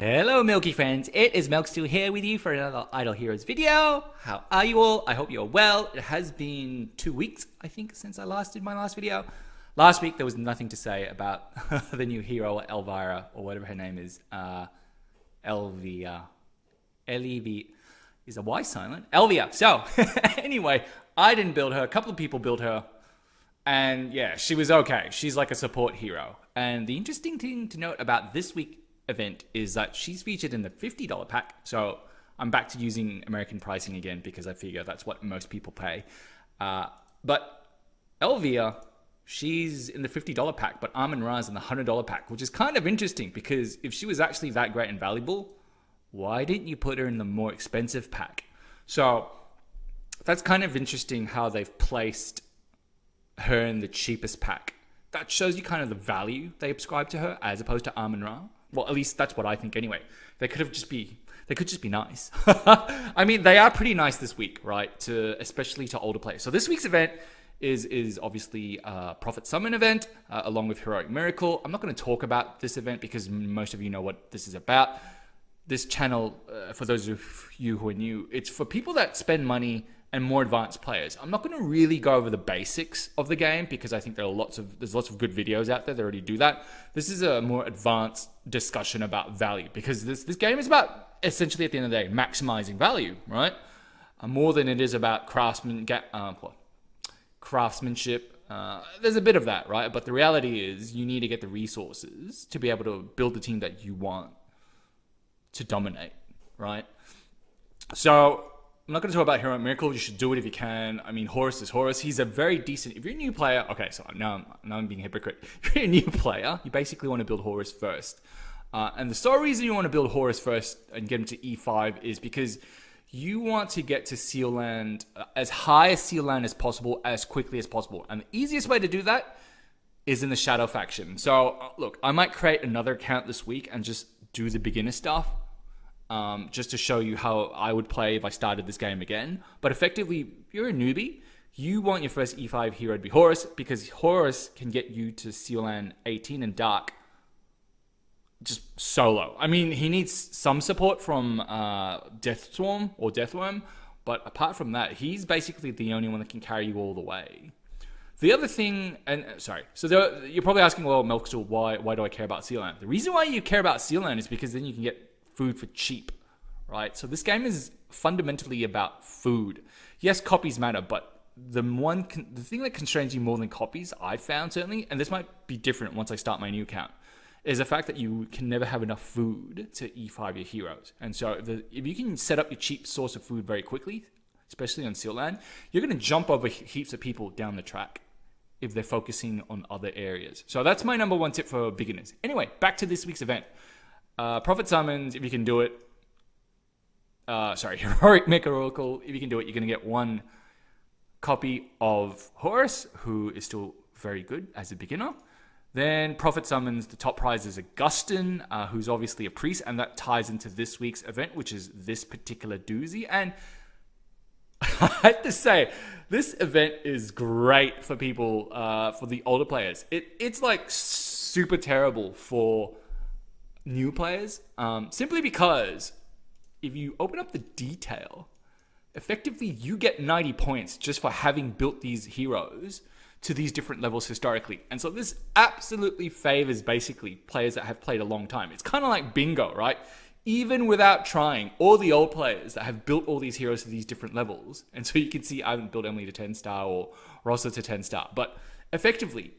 Hello Milky friends, it is Milkstew here with you for another Idle Heroes video. How are you all? I hope you're well. It has been 2 weeks, I think, since I last did my last video. Last week there was nothing to say about the new hero, Elvira, or whatever her name is. Elvia. Elevia. Is the Y silent? Elvia. So, anyway, I didn't build her. A couple of people built her. And yeah, she was okay. She's like a support hero. And the interesting thing to note about this week event is that she's featured in the $50 pack. So I'm back to using American pricing again because I figure that's what most people pay. But Elvia, she's in the $50 pack, but Amon-Ra's in the $100 pack, which is kind of interesting because if she was actually that great and valuable, why didn't you put her in the more expensive pack? So that's kind of interesting how they've placed her in the cheapest pack. That shows you kind of the value they ascribe to her as opposed to Amon-Ra. Well, at least that's what I think anyway. They could just be nice. I mean, they are pretty nice this week, right? Especially to older players. So this week's event is obviously a Prophet Summon event, along with Heroic Miracle. I'm not going to talk about this event because most of you know what this is about. This channel, for those of you who are new, it's for people that spend money and more advanced players. I'm not going to really go over the basics of the game because I think there's lots of good videos out there that already do that. This is a more advanced discussion about value because this game is about essentially at the end of the day maximizing value, right? More than it is about craftsmanship. There's a bit of that, right? But the reality is you need to get the resources to be able to build the team that you want to dominate, right? So I'm not going to talk about Heroic Miracle. You should do it if you can. I mean, Horus is Horus. He's a very decent... If you're a new player... Okay, so now I'm being a hypocrite. If you're a new player, you basically want to build Horus first. And the sole reason you want to build Horus first and get him to E5 is because you want to get to Seal Land, as high as Seal Land as possible, as quickly as possible. And the easiest way to do that is in the Shadow faction. So, look, I might create another account this week and just do the beginner stuff. Just to show you how I would play if I started this game again. But effectively, if you're a newbie, you want your first E5 hero to be Horus because Horus can get you to Seal Land 18 and Dark just solo. I mean, he needs some support from Deathswarm or Deathworm, but apart from that, he's basically the only one that can carry you all the way. The other thing, so you're probably asking, well, Milkstool, why do I care about Seal Land? The reason why you care about Seal Land is because then you can get food for cheap, right? So this game is fundamentally about food. Yes, copies matter, but the thing that constrains you more than copies, I've found certainly, and this might be different once I start my new account, is the fact that you can never have enough food to E5 your heroes. And so if you can set up your cheap source of food very quickly, especially on Seal Land, you're going to jump over heaps of people down the track if they're focusing on other areas. So that's my number one tip for beginners. Anyway, back to this week's event. Prophet Summons, if you can do it. Heroic Miracle, if you can do it, you're going to get one copy of Horus, who is still very good as a beginner. Then Prophet Summons, the top prize is Augustin, who's obviously a priest, and that ties into this week's event, which is this particular doozy. And I have to say, this event is great for people, for the older players. It's like super terrible for new players, simply because if you open up the detail, effectively you get 90 points just for having built these heroes to these different levels historically. And so this absolutely favors basically players that have played a long time. It's kind of like bingo, right? Even without trying, all the old players that have built all these heroes to these different levels. And so you can see I haven't built Emily to 10 star or Rossa to 10 star, but effectively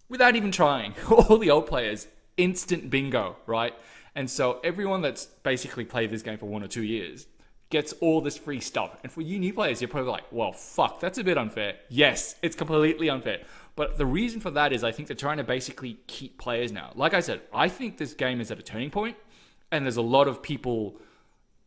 without even trying, all the old players, instant bingo, right? And so everyone that's basically played this game for 1 or 2 years gets all this free stuff. And for you new players, you're probably like, well, fuck, that's a bit unfair. Yes, it's completely unfair. But the reason for that is I think they're trying to basically keep players now. Like I said, I think this game is at a turning point, and there's a lot of people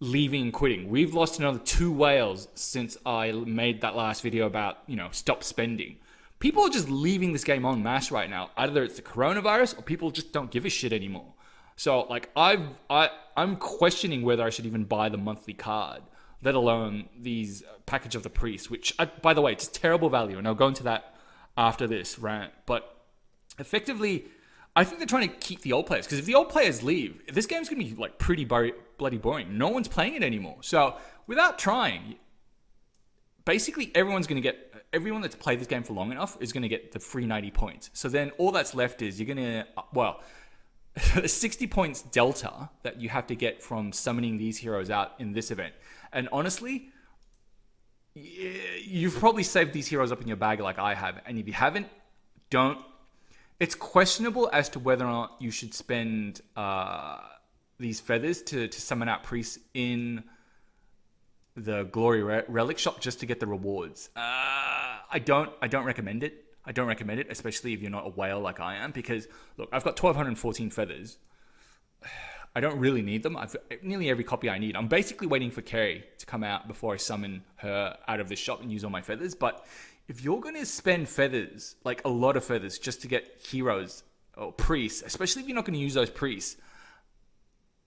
leaving and quitting. We've lost another 2 whales since I made that last video about, stop spending. People are just leaving this game en masse right now. Either it's the coronavirus or people just don't give a shit anymore. So, like, I'm questioning whether I should even buy the monthly card, let alone these Package of the Priest, which, by the way, it's terrible value, and I'll go into that after this rant. But effectively, I think they're trying to keep the old players, because if the old players leave, this game's going to be like pretty bloody boring. No one's playing it anymore. So without trying, basically everyone that's played this game for long enough is going to get the free 90 points. So then all that's left is you're going to, 60 points delta that you have to get from summoning these heroes out in this event. And honestly, you've probably saved these heroes up in your bag like I have. And if you haven't, don't. It's questionable as to whether or not you should spend these feathers to summon out priests in the Glory Relic shop just to get the rewards. I don't recommend it. I don't recommend it, especially if you're not a whale like I am, because look, I've got 1,214 feathers. I don't really need them. I've nearly every copy I need. I'm basically waiting for Kerry to come out before I summon her out of the shop and use all my feathers. But if you're going to spend feathers, like a lot of feathers, just to get heroes or priests, especially if you're not going to use those priests,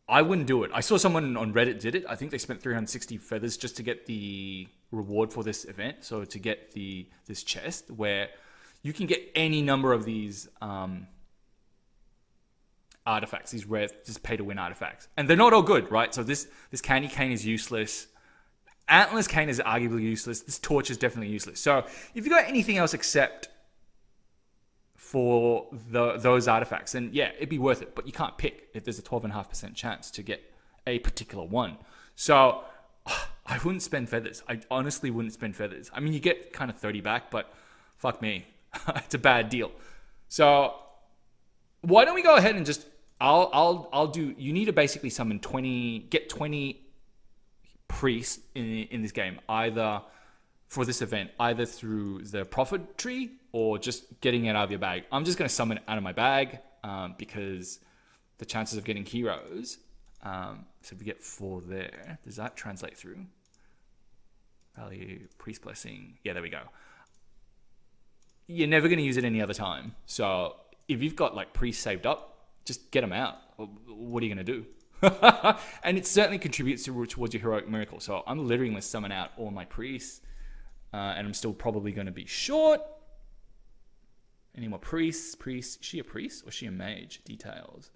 I wouldn't do it. I saw someone on Reddit did it. I think they spent 360 feathers just to get the reward for this event. So to get this chest where you can get any number of these artifacts, these rare, just pay to win artifacts. And they're not all good, right? So this candy cane is useless. Antlerless cane is arguably useless. This torch is definitely useless. So if you got anything else except for those artifacts, then yeah, it'd be worth it. But you can't pick if there's a 12.5% chance to get a particular one. So I wouldn't spend feathers. I honestly wouldn't spend feathers. I mean, you get kind of 30 back, but fuck me. It's a bad deal. So why don't we go ahead and just, I'll do, you need to basically summon 20 priests in this game, either for this event, either through the profit tree or just getting it out of your bag. I'm just going to summon it out of my bag because the chances of getting heroes, so if we get 4 there, does that translate through? Value, priest blessing. Yeah, there we go. You're never going to use it any other time. So if you've got like priests saved up, just get them out. What are you going to do? And it certainly contributes towards your heroic miracle. So I'm literally going to summon out all my priests. And I'm still probably going to be short. Any more priests? Is she a priest or is she a mage? Details.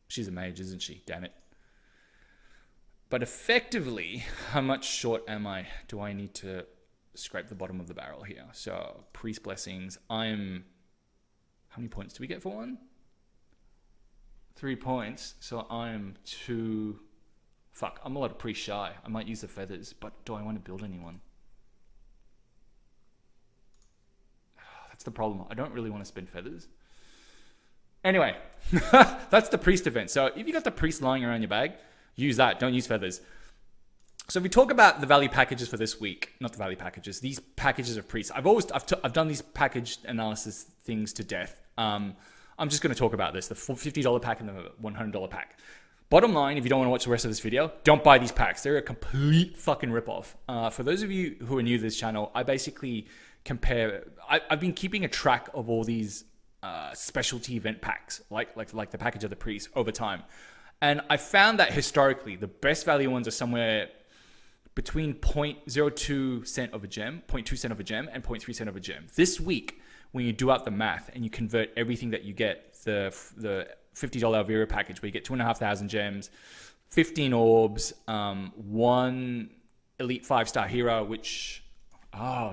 She's a mage, isn't she? Damn it. But effectively, how much short am I? Do I need to scrape the bottom of the barrel here? So priest blessings. How many points do we get for one? 3 points. So I'm 2. Fuck, I'm a lot of priest shy. I might use the feathers, but do I want to build anyone? That's the problem. I don't really want to spend feathers. Anyway, that's the priest event. So if you got the priest lying around your bag, use that. Don't use feathers. So if we talk about the value packages for this week, not the value packages, these packages of priests, I've done these package analysis things to death. I'm just going to talk about this, the $50 pack and the $100 pack. Bottom line, if you don't want to watch the rest of this video, don't buy these packs. They're a complete fucking ripoff. For those of you who are new to this channel, I basically compare. I've been keeping a track of all these specialty event packs, like the package of the priest over time, and I found that historically the best value ones are somewhere between 0.02 cent of a gem, 0.2 cent of a gem, and 0.3 cent of a gem. This week, when you do out the math and you convert everything that you get, the $50 Elvira package where you get 2,500 gems, 15 orbs, 1 elite 5-star hero, which,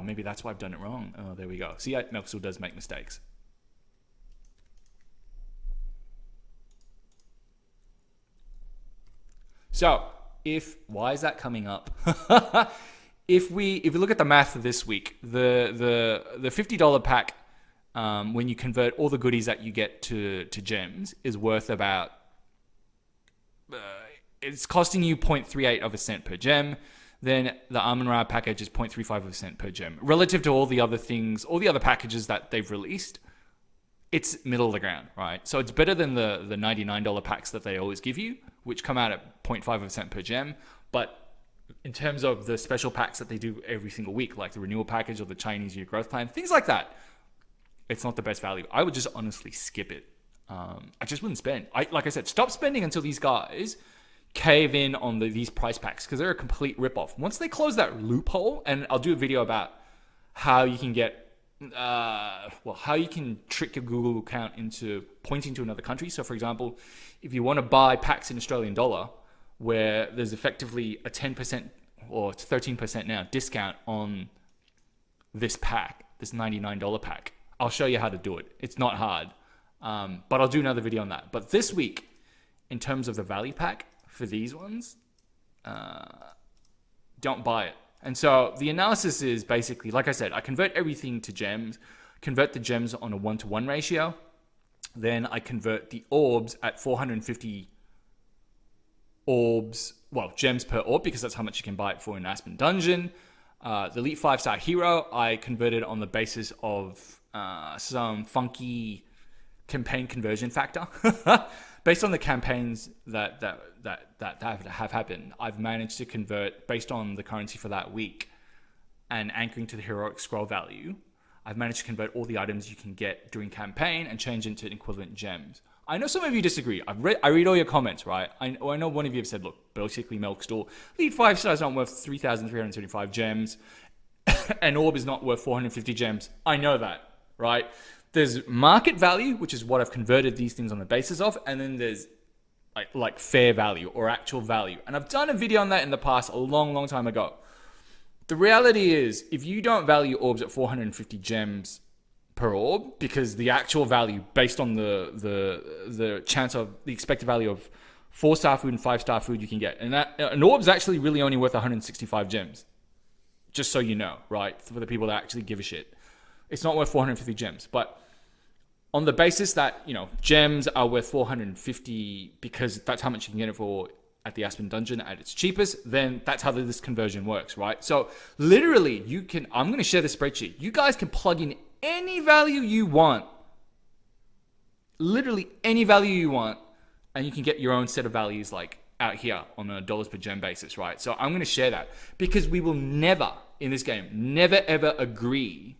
maybe that's why I've done it wrong. Oh, there we go. See, Melksul does make mistakes. So, why is that coming up? If we look at the math for this week, the $50 pack, when you convert all the goodies that you get to gems, is worth about, it's costing you 0.38 of a cent per gem. Then the Amun-Ra package is 0.35 of a cent per gem. Relative to all the other things, all the other packages that they've released, it's middle of the ground, right? So it's better than the $99 packs that they always give you, which come out at 0.5 of a cent per gem. But in terms of the special packs that they do every single week, like the renewal package or the Chinese Year Growth Plan, things like that, it's not the best value. I would just honestly skip it. I just wouldn't spend. Like I said, stop spending until these guys cave in on these price packs, because they're a complete ripoff. Once they close that loophole, and I'll do a video about how you can get how you can trick your Google account into pointing to another country. So, for example, if you want to buy packs in Australian dollar, where there's effectively a 10% or 13% now discount on this pack, this $99 pack, I'll show you how to do it. It's not hard, but I'll do another video on that. But this week, in terms of the value pack for these ones, don't buy it. And so the analysis is basically, like I said, I convert everything to gems, convert the gems on a 1-to-1 ratio. Then I convert the orbs at 450 orbs, well, gems per orb, because that's how much you can buy it for in Aspen Dungeon. The Elite 5-star hero, I converted on the basis of some funky campaign conversion factor. Based on the campaigns that have happened, I've managed to convert based on the currency for that week and anchoring to the heroic scroll value. I've managed to convert all the items you can get during campaign and change into equivalent gems. I know some of you disagree. I read all your comments, right? I know one of you have said, look, basically Melkstall, Elite 5 stars aren't worth 3,375 gems, and Orb is not worth 450 gems. I know that, right? There's market value, which is what I've converted these things on the basis of, and then there's like fair value or actual value. And I've done a video on that in the past a long time ago. The reality is, if you don't value orbs at 450 gems per orb, because the actual value based on the chance of the expected value of 4-star food and 5-star food you can get, and that an orb's actually really only worth 165 gems. Just so you know, right? For the people that actually give a shit. It's not worth 450 gems, but on the basis that, you know, gems are worth 450 because that's how much you can get it for at the Aspen Dungeon at its cheapest, then that's how this conversion works, right? So literally I'm going to share the spreadsheet. You guys can plug in any value you want, literally any value you want, and you can get your own set of values like out here on a dollars per gem basis, right? So I'm going to share that because we will never in this game, never ever agree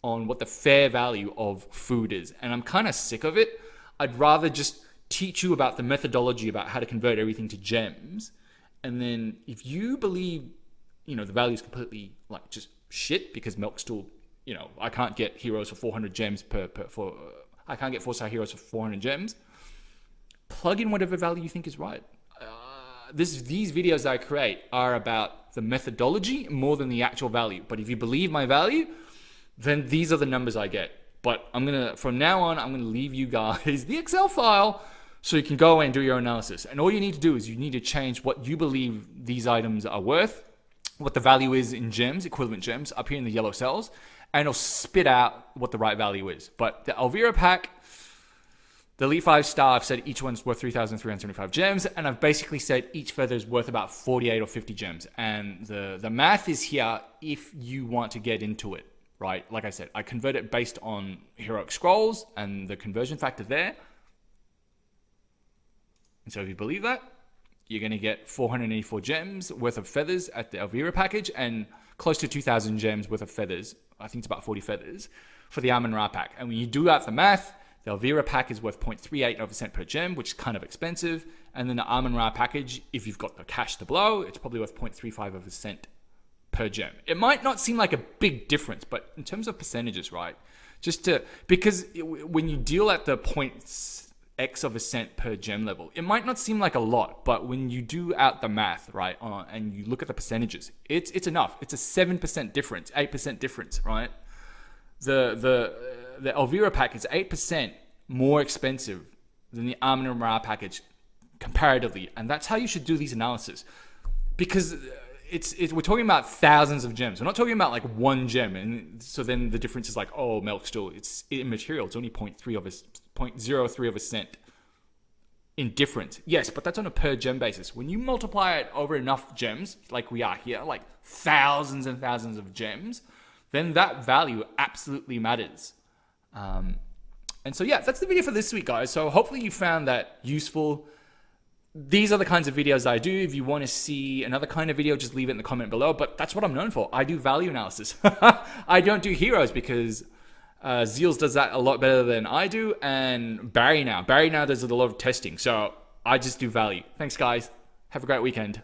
on what the fair value of food is. And I'm kind of sick of it. I'd rather just teach you about the methodology about how to convert everything to gems. And then if you believe, you know, the value is completely like just shit because Melkstall, you know, I can't get heroes for 400 gems I can't get 4-star heroes for 400 gems. Plug in whatever value you think is right. These videos I create are about the methodology more than the actual value. But if you believe my value, then these are the numbers I get. But from now on, I'm gonna leave you guys the Excel file so you can go away and do your own analysis. And all you need to do is you need to change what you believe these items are worth, what the value is in gems, equivalent gems, up here in the yellow cells, and it'll spit out what the right value is. But the Elvira pack, the Elite 5-star, I've said each one's worth 3,375 gems, and I've basically said each feather is worth about 48 or 50 gems. And the math is here if you want to get into it. Right, like I said, I convert it based on heroic scrolls and the conversion factor there. And so if you believe that, you're going to get 484 gems worth of feathers at the Elvira package and close to 2,000 gems worth of feathers. I think it's about 40 feathers for the Amun-Ra pack. And when you do out the math, the Elvira pack is worth 0.38 of a cent per gem, which is kind of expensive. And then the Amun-Ra package, if you've got the cash to blow, it's probably worth 0.35 of a cent per gem. It might not seem like a big difference, but in terms of percentages, right? Because when you deal at the 0.x of a cent per gem level, it might not seem like a lot, but when you do out the math, right, and you look at the percentages, it's enough. It's a 7% difference, 8% difference, right? The Elvira pack is 8% more expensive than the Amun-Ra package comparatively, and that's how you should do these analysis, because we're talking about thousands of gems. We're not talking about like one gem. And so then the difference is like, oh, Melkstall, it's immaterial. It's only 0.03 of a cent in difference. Yes, but that's on a per gem basis. When you multiply it over enough gems, like we are here, like thousands and thousands of gems, then that value absolutely matters. And so, yeah, that's the video for this week, guys. So hopefully you found that useful. These are the kinds of videos I do. If you want to see another kind of video, just leave it in the comment below. But that's what I'm known for. I do value analysis. I don't do heroes because Zeals does that a lot better than I do. And Barry now does a lot of testing. So I just do value. Thanks, guys. Have a great weekend.